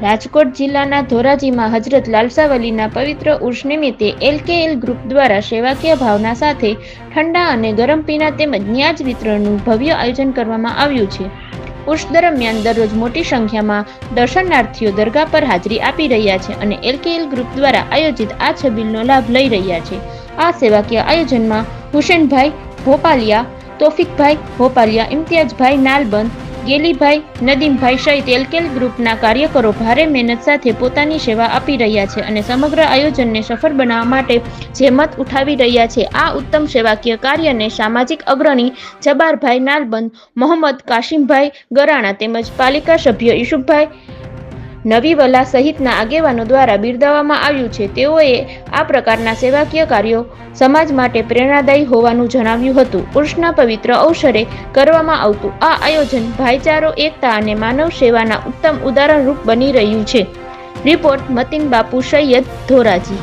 રાજકોટ જિલ્લાના ધોરાજીમાં હજરત લાલસાવલીના પવિત્ર ઉર્ષ નિમિત્તે LKL ગ્રુપ દ્વારા સેવાકીય ભાવના સાથે ઠંડા અને ગરમ પીણા તેમજ ન્યાજ વિતરણનું ભવ્ય આયોજન કરવામાં આવ્યું છે. ઉર્ષ દરમિયાન દરરોજ મોટી સંખ્યામાં દર્શનાર્થીઓ દરગાહ પર હાજરી આપી રહ્યા છે અને LKL ગ્રુપ દ્વારા આયોજિત આ છબીલનો લાભ લઈ રહ્યા છે. આ સેવાકીય આયોજનમાં હુસેનભાઈ ભોપાલિયા, તોફિકભાઈ ભોપાલિયા, ઇમ્તિયાઝભાઈ નાલબંધ, ગેલીભાઈ, નદીમભાઈ સહિત LKL ગ્રુપના કાર્યકરો ભારે મહેનત સાથે પોતાની સેવા આપી રહ્યા છે અને સમગ્ર આયોજનને સફળ બનાવવા માટે જહેમત ઉઠાવી રહ્યા છે. આ ઉત્તમ સેવાકીય કાર્યને સામાજિક અગ્રણી જબારભાઈ નાલબંધ, મોહમ્મદ કાશીમભાઈ ગરાણા તેમજ પાલિકા સભ્ય યુસુફભાઈ નવીવલા સહિતના આગેવાનો દ્વારા બિરદાવવામાં આવ્યું છે. તેઓએ આ પ્રકારના સેવાકીય કાર્યો સમાજ માટે પ્રેરણાદાયી હોવાનું જણાવ્યું હતું. ઉર્ષના પવિત્ર અવસરે કરવામાં આવતું આ આયોજન ભાઈચારો, એકતા અને માનવ સેવાના ઉત્તમ ઉદાહરણરૂપ બની રહ્યું છે. રિપોર્ટ મતીન બાપુ સૈયદ, ધોરાજી.